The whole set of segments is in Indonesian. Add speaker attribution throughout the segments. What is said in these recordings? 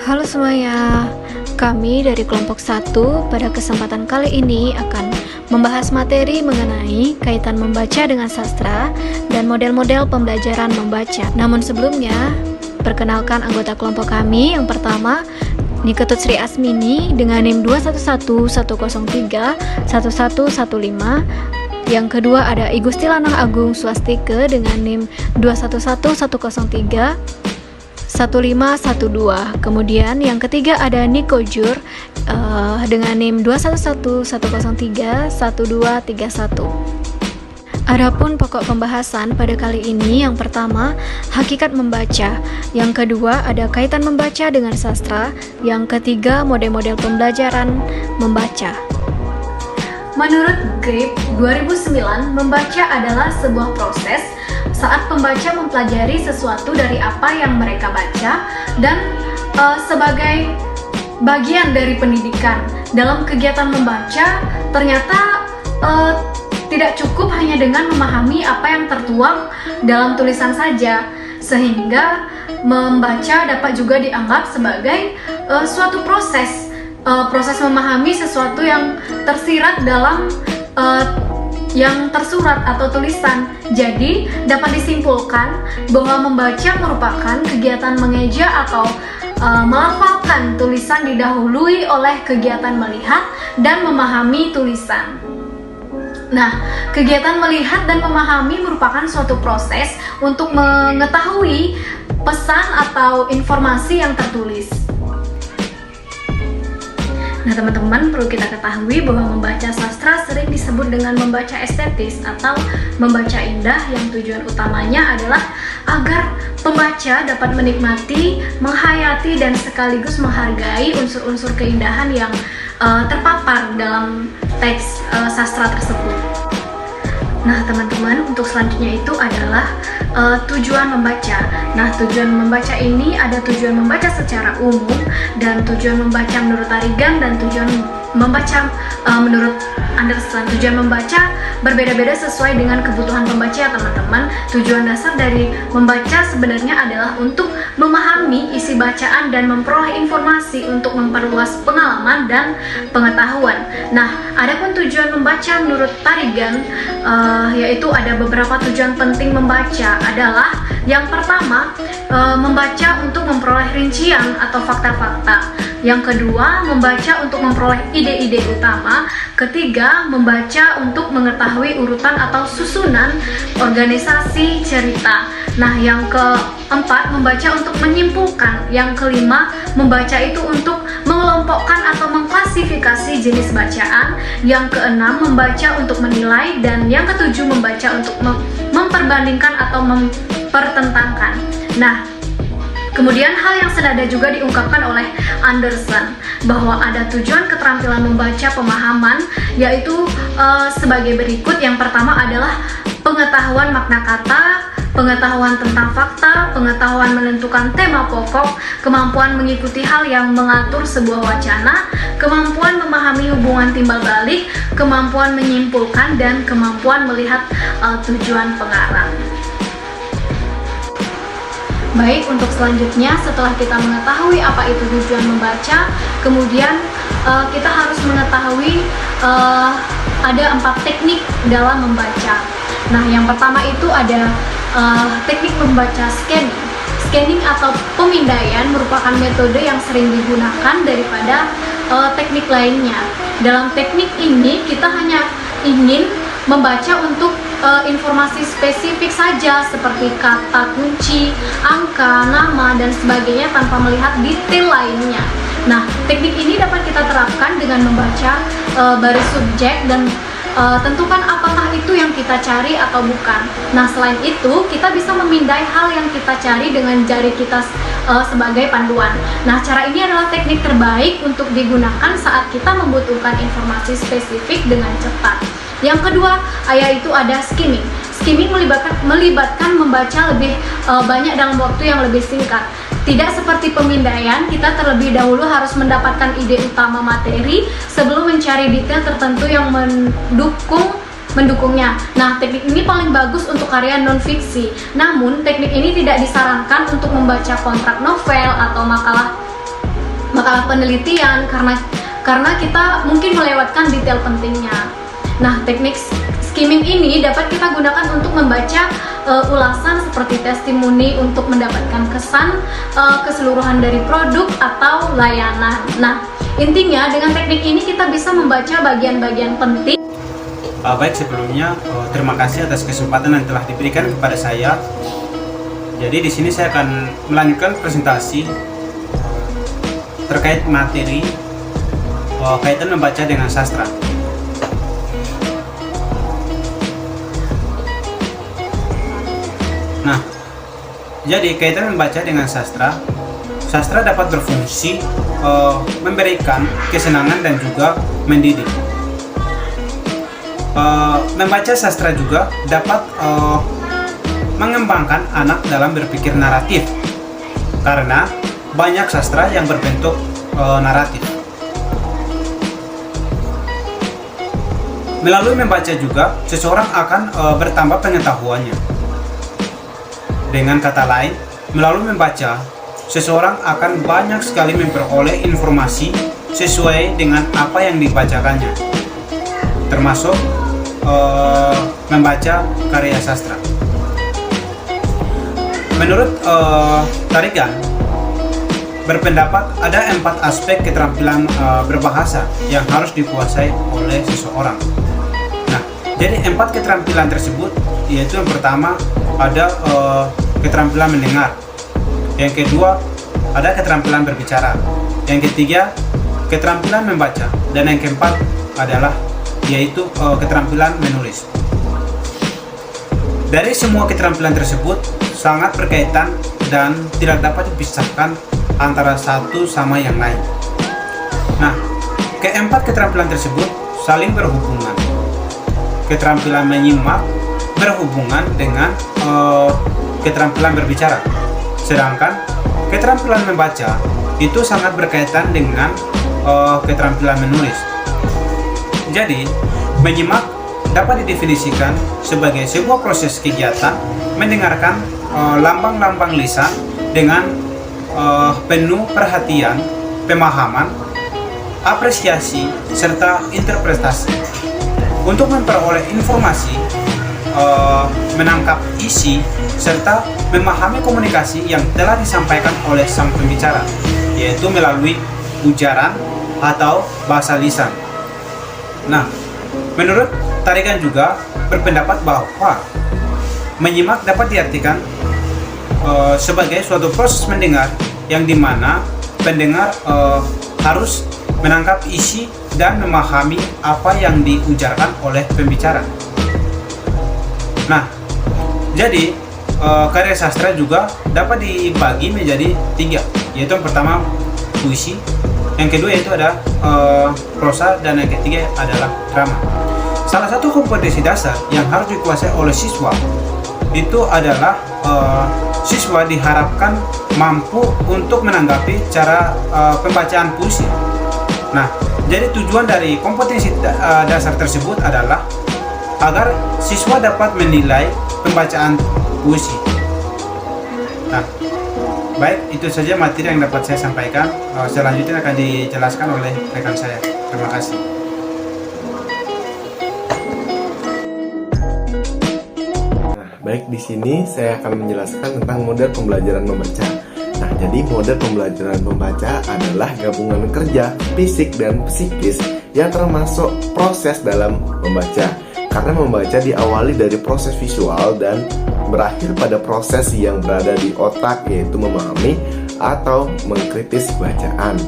Speaker 1: Halo semuanya, kami dari kelompok 1 pada kesempatan kali ini akan membahas materi mengenai kaitan membaca dengan sastra dan model-model pembelajaran membaca. Namun sebelumnya, perkenalkan anggota kelompok kami. Yang pertama, Niketut Sri Asmini dengan NIM 2111031115. Yang kedua ada Igusti Lanang Agung Swastike dengan NIM 2111031512. Kemudian yang ketiga ada Niko Jur dengan NIM 2111031231. Adapun pokok pembahasan pada kali ini, yang pertama hakikat membaca, yang kedua ada kaitan membaca dengan sastra, yang ketiga model-model pembelajaran membaca. Menurut Grip 2009, membaca adalah sebuah proses saat pembaca mempelajari sesuatu dari apa yang mereka baca dan sebagai bagian dari pendidikan. Dalam kegiatan membaca, ternyata tidak cukup hanya dengan memahami apa yang tertuang dalam tulisan saja, sehingga membaca dapat juga dianggap sebagai suatu proses memahami sesuatu yang tersirat dalam yang tersurat atau tulisan. Jadi dapat disimpulkan bahwa membaca merupakan kegiatan mengeja atau melafalkan tulisan didahului oleh kegiatan melihat dan memahami tulisan. Nah, kegiatan melihat dan memahami merupakan suatu proses untuk mengetahui pesan atau informasi yang tertulis. Nah teman-teman, perlu kita ketahui bahwa membaca sastra sering disebut dengan membaca estetis atau membaca indah, yang tujuan utamanya adalah agar pembaca dapat menikmati, menghayati, dan sekaligus menghargai unsur-unsur keindahan yang terpapar dalam teks sastra tersebut. Nah teman-teman, untuk selanjutnya itu adalah tujuan membaca. Nah tujuan membaca ini ada tujuan membaca secara umum dan tujuan membaca menurut Tarigan dan tujuan membaca menurut Anderson. Tujuan membaca berbeda-beda sesuai dengan kebutuhan pembaca ya teman-teman. Tujuan dasar dari membaca sebenarnya adalah untuk memahami isi bacaan dan memperoleh informasi untuk memperluas pengalaman dan pengetahuan. Nah, adapun tujuan membaca menurut Tarigan yaitu ada beberapa tujuan penting membaca. Adalah yang pertama, membaca untuk memperoleh rincian atau fakta-fakta. Yang kedua, membaca untuk memperoleh ide-ide utama. Ketiga, membaca untuk mengetahui urutan atau susunan organisasi cerita. Nah, yang keempat, membaca untuk menyimpulkan. Yang kelima, membaca itu untuk mengelompokkan atau mengklasifikasi jenis bacaan. Yang keenam, membaca untuk menilai. Dan yang ketujuh, membaca untuk memperbandingkan atau mempertentangkan. Nah, kemudian hal yang senada juga diungkapkan oleh Anderson bahwa ada tujuan keterampilan membaca pemahaman, yaitu sebagai berikut. Yang pertama adalah pengetahuan makna kata, pengetahuan tentang fakta, pengetahuan menentukan tema pokok, kemampuan mengikuti hal yang mengatur sebuah wacana, kemampuan memahami hubungan timbal balik, kemampuan menyimpulkan, dan kemampuan melihat tujuan pengarang. Baik, untuk selanjutnya setelah kita mengetahui apa itu tujuan membaca, kemudian kita harus mengetahui ada 4 teknik dalam membaca. Nah, yang pertama itu ada teknik membaca scanning. Scanning atau pemindaian merupakan metode yang sering digunakan daripada teknik lainnya. Dalam teknik ini kita hanya ingin membaca untuk informasi spesifik saja seperti kata kunci, angka, nama, dan sebagainya tanpa melihat detail lainnya. Nah, teknik ini dapat kita terapkan dengan membaca baris subjek dan tentukan apakah itu yang kita cari atau bukan. Nah, selain itu kita bisa memindai hal yang kita cari dengan jari kita sebagai panduan. Nah, cara ini adalah teknik terbaik untuk digunakan saat kita membutuhkan informasi spesifik dengan cepat. Yang kedua, yaitu ada skimming. Skimming melibatkan membaca lebih banyak dalam waktu yang lebih singkat. Tidak seperti pemindaian, kita terlebih dahulu harus mendapatkan ide utama materi sebelum mencari detail tertentu yang mendukungnya. Nah, teknik ini paling bagus untuk karya non-fiksi. Namun, teknik ini tidak disarankan untuk membaca kontrak novel atau makalah penelitian karena kita mungkin melewatkan detail pentingnya. Nah, teknik skimming ini dapat kita gunakan untuk membaca ulasan seperti testimoni untuk mendapatkan kesan keseluruhan dari produk atau layanan. Nah, intinya dengan teknik ini kita bisa membaca bagian-bagian penting.
Speaker 2: Baik, sebelumnya terima kasih atas kesempatan yang telah diberikan kepada saya. Jadi di sini saya akan melanjutkan presentasi terkait materi kaitan membaca dengan sastra. Nah, jadi kaitan membaca dengan sastra, sastra dapat berfungsi memberikan kesenangan dan juga mendidik. Membaca sastra juga dapat mengembangkan anak dalam berpikir naratif, karena banyak sastra yang berbentuk naratif. Melalui membaca juga, seseorang akan bertambah pengetahuannya. Dengan kata lain, melalui membaca, seseorang akan banyak sekali memperoleh informasi sesuai dengan apa yang dibacakannya, termasuk membaca karya sastra. Menurut Tarigan, berpendapat ada 4 aspek keterampilan berbahasa yang harus dikuasai oleh seseorang. Nah, jadi 4 keterampilan tersebut yaitu yang pertama ada keterampilan mendengar, yang kedua ada keterampilan berbicara, yang ketiga keterampilan membaca, dan yang keempat adalah yaitu keterampilan menulis. Dari semua keterampilan tersebut sangat berkaitan dan tidak dapat dipisahkan antara satu sama yang lain. Nah, keempat keterampilan tersebut saling berhubungan. Keterampilan menyimak berhubungan dengan keterampilan berbicara, sedangkan keterampilan membaca itu sangat berkaitan dengan keterampilan menulis. Jadi, menyimak dapat didefinisikan sebagai sebuah proses kegiatan mendengarkan lambang-lambang lisan dengan penuh perhatian, pemahaman, apresiasi, serta interpretasi untuk memperoleh informasi, menangkap isi, serta memahami komunikasi yang telah disampaikan oleh sang pembicara, yaitu melalui ujaran atau bahasa lisan. Nah, menurut Tarigan juga berpendapat bahwa menyimak dapat diartikan sebagai suatu proses mendengar yang dimana pendengar harus menangkap isi dan memahami apa yang diujarkan oleh pembicara. Nah, jadi karya sastra juga dapat dibagi menjadi 3, yaitu yang pertama puisi, yang kedua yaitu ada prosa, dan yang ketiga adalah drama. Salah satu kompetensi dasar yang harus dikuasai oleh siswa itu adalah siswa diharapkan mampu untuk menanggapi cara pembacaan puisi. Nah, jadi tujuan dari kompetensi dasar tersebut adalah agar siswa dapat menilai pembacaan puisi. Nah, baik, itu saja materi yang dapat saya sampaikan. Selanjutnya akan dijelaskan oleh rekan saya. Terima kasih.
Speaker 3: Baik, di sini saya akan menjelaskan tentang model pembelajaran membaca. Nah, jadi model pembelajaran membaca adalah gabungan kerja fisik dan psikis yang termasuk proses dalam membaca. Karena membaca diawali dari proses visual dan berakhir pada proses yang berada di otak, yaitu memahami atau mengkritis bacaan.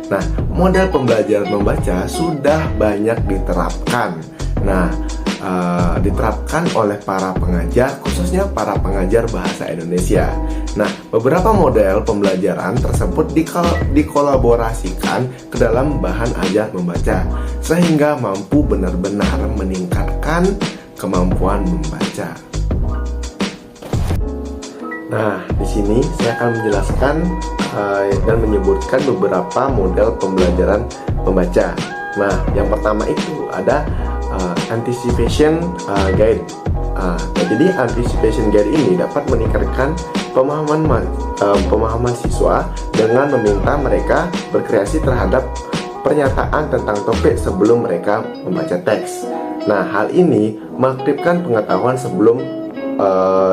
Speaker 3: Nah, model pembelajaran membaca sudah banyak diterapkan. Nah, diterapkan oleh para pengajar, khususnya para pengajar bahasa Indonesia. Nah, beberapa model pembelajaran tersebut dikolaborasikan ke dalam bahan ajar membaca, sehingga mampu benar-benar meningkatkan kemampuan membaca. Nah, di sini saya akan menjelaskan dan menyebutkan beberapa model pembelajaran membaca. Nah, yang pertama itu ada anticipation guide. Jadi anticipation guide ini dapat meningkatkan pemahaman siswa dengan meminta mereka berkreasi terhadap pernyataan tentang topik sebelum mereka membaca teks. Nah, hal ini mengaktifkan pengetahuan sebelum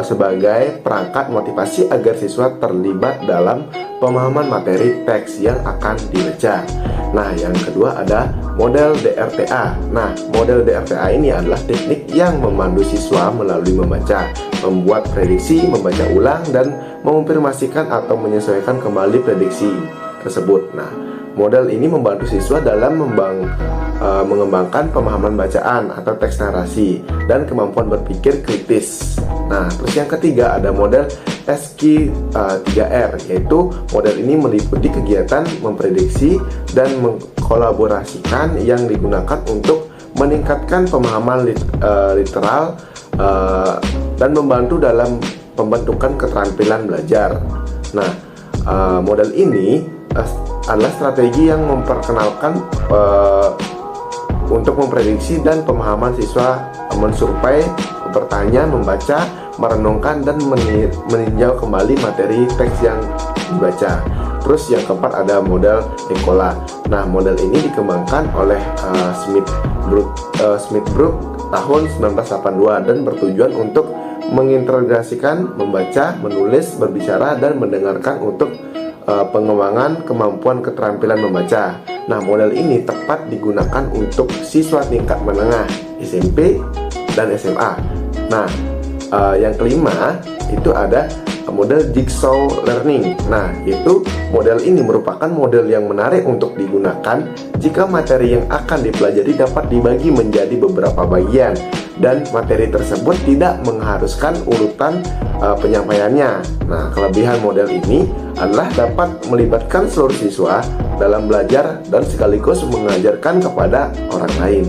Speaker 3: sebagai perangkat motivasi agar siswa terlibat dalam pemahaman materi teks yang akan dibaca. Nah, yang kedua ada model DRTA. Nah, model DRTA ini adalah teknik yang memandu siswa melalui membaca, membuat prediksi, membaca ulang, dan mengonfirmasikan atau menyesuaikan kembali prediksi tersebut. Nah, model ini membantu siswa dalam mengembangkan pemahaman bacaan atau teks narasi dan kemampuan berpikir kritis. Nah, terus yang ketiga ada model SQ3R, yaitu model ini meliputi kegiatan memprediksi dan mengkolaborasikan yang digunakan untuk meningkatkan pemahaman literal dan membantu dalam pembentukan keterampilan belajar. Nah, model ini adalah strategi yang memperkenalkan untuk memprediksi dan pemahaman siswa, mensurvei, bertanya, membaca, merenungkan, dan meninjau kembali materi teks yang dibaca. Terus yang keempat ada model ECOLA. Nah, model ini dikembangkan oleh Smith-Brook tahun 1982 dan bertujuan untuk mengintegrasikan membaca, menulis, berbicara, dan mendengarkan untuk pengembangan kemampuan keterampilan membaca. Nah, model ini tepat digunakan untuk siswa tingkat menengah, SMP, dan SMA. Nah, yang kelima itu ada model jigsaw learning. Nah, yaitu model ini merupakan model yang menarik untuk digunakan jika materi yang akan dipelajari dapat dibagi menjadi beberapa bagian dan materi tersebut tidak mengharuskan urutan penyampaiannya. Nah, kelebihan model ini adalah dapat melibatkan seluruh siswa dalam belajar dan sekaligus mengajarkan kepada orang lain.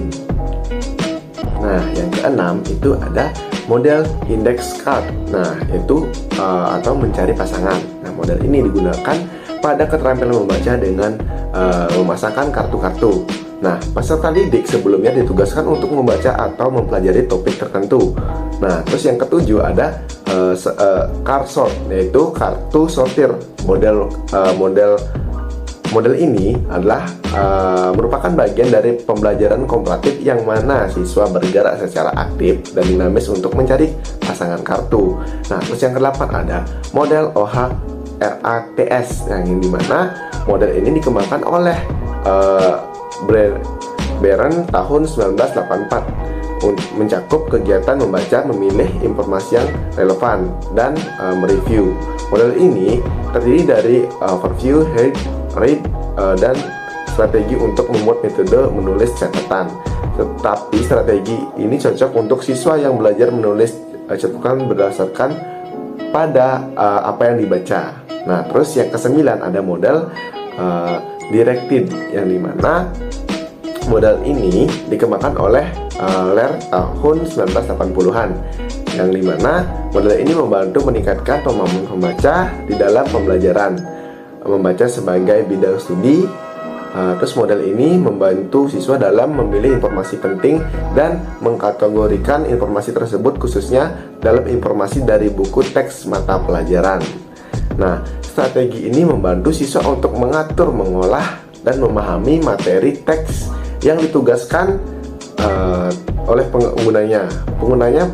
Speaker 3: Nah, yang keenam itu ada model index card. Nah, itu atau mencari pasangan. Nah, model ini digunakan pada keterampilan membaca dengan memasangkan kartu-kartu. Nah, peserta didik sebelumnya ditugaskan untuk membaca atau mempelajari topik tertentu. Nah, terus yang ketujuh ada card sort, yaitu kartu sortir. Model ini adalah merupakan bagian dari pembelajaran komparatif yang mana siswa bergerak secara aktif dan dinamis untuk mencari pasangan kartu. Nah, terus yang ke-8 ada model OHRATS, yang dimana model ini dikembangkan oleh Beren tahun 1984 untuk mencakup kegiatan membaca, memilih informasi yang relevan, dan mereview. Model ini terdiri dari overview, read, dan strategi untuk membuat metode menulis catatan. Tetapi strategi ini cocok untuk siswa yang belajar menulis catatan berdasarkan pada apa yang dibaca. Nah, terus yang ke-9 ada model directed, yang dimana model ini dikembangkan oleh Ler tahun 1980-an, yang dimana model ini membantu meningkatkan pemahaman pembaca di dalam pembelajaran membaca sebagai bidang studi. Terus model ini membantu siswa dalam memilih informasi penting dan mengkategorikan informasi tersebut khususnya dalam informasi dari buku teks mata pelajaran. Nah, strategi ini membantu siswa untuk mengatur, mengolah, dan memahami materi teks yang ditugaskan oleh penggunanya. Penggunanya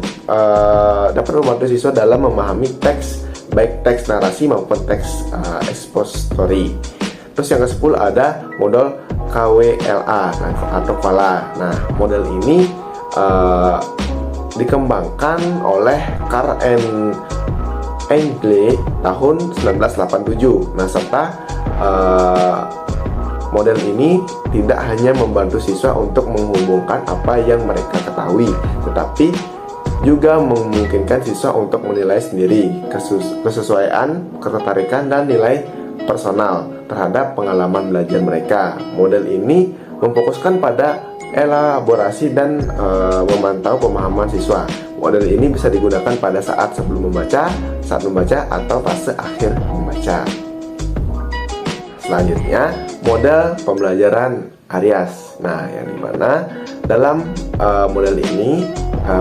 Speaker 3: dapat membantu siswa dalam memahami teks, baik teks narasi maupun teks expository. Terus yang ke-10 ada model KWLA atau KWALA. Nah, model ini dikembangkan oleh Carl and Engle tahun 1987. Nah, serta model ini tidak hanya membantu siswa untuk menghubungkan apa yang mereka ketahui, tetapi juga memungkinkan siswa untuk menilai sendiri kesesuaian, ketertarikan, dan nilai personal terhadap pengalaman belajar mereka. Model ini memfokuskan pada elaborasi dan memantau pemahaman siswa. Model ini bisa digunakan pada saat sebelum membaca, saat membaca, atau fase akhir membaca. Selanjutnya, model pembelajaran Arias. Nah, yang dimana dalam model ini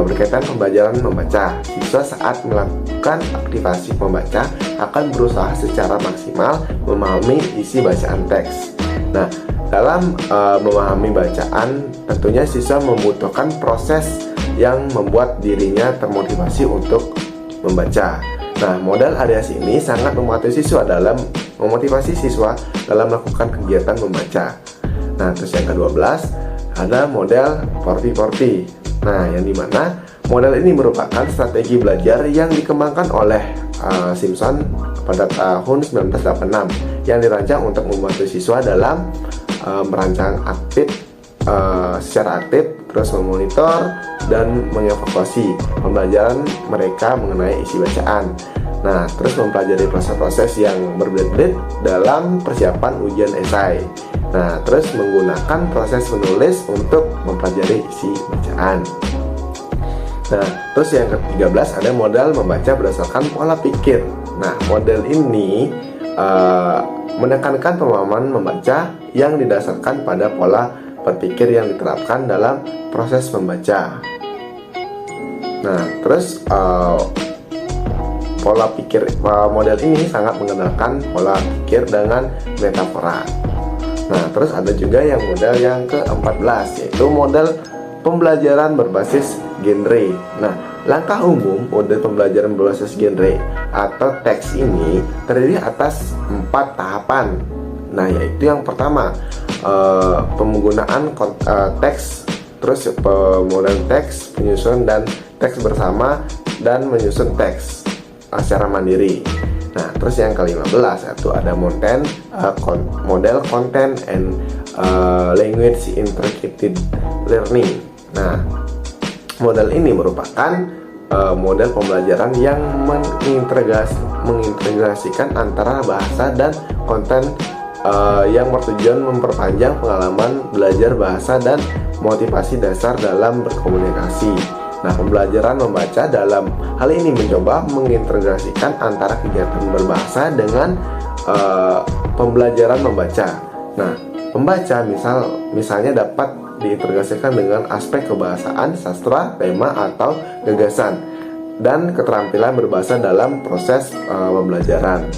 Speaker 3: berkaitan pembelajaran membaca. Siswa saat melakukan aktivasi membaca akan berusaha secara maksimal memahami isi bacaan teks. Nah, dalam memahami bacaan, tentunya siswa membutuhkan proses yang membuat dirinya termotivasi untuk membaca. Nah, modal Arias ini sangat memotivasi siswa dalam melakukan kegiatan membaca. Nah, terus yang ke-12 ada model 40-40. Nah, yang dimana model ini merupakan strategi belajar yang dikembangkan oleh Simpson pada tahun 1986 yang dirancang untuk membantu siswa dalam merancang secara aktif, terus memonitor dan mengevaluasi pembelajaran mereka mengenai isi bacaan. Nah, terus mempelajari proses-proses yang berbelit-belit dalam persiapan ujian esai. Nah, terus menggunakan proses menulis untuk mempelajari isi bacaan. Nah, terus yang ke-13 ada modal membaca berdasarkan pola pikir. Nah, model ini menekankan pemahaman membaca yang didasarkan pada pola berpikir yang diterapkan dalam proses membaca. Nah, terus model ini sangat mengenalkan pola pikir dengan metafora. Nah, terus ada juga yang model yang ke-14, yaitu model pembelajaran berbasis genre. Nah, langkah umum model pembelajaran berbasis genre atau teks ini terdiri atas 4 tahapan. Nah, yaitu yang pertama, penggunaan teks, terus pemodelan teks, penyusun dan teks bersama, dan menyusun teks secara mandiri. Nah, terus yang ke-15 yaitu ada model content and language integrated learning. Nah, model ini merupakan model pembelajaran yang mengintegrasikan antara bahasa dan konten yang bertujuan memperpanjang pengalaman belajar bahasa dan motivasi dasar dalam berkomunikasi. Nah, pembelajaran membaca dalam hal ini mencoba mengintegrasikan antara kegiatan berbahasa dengan pembelajaran membaca. Nah, membaca misalnya dapat diintegrasikan dengan aspek kebahasaan, sastra, tema, atau gagasan, dan keterampilan berbahasa dalam proses pembelajaran.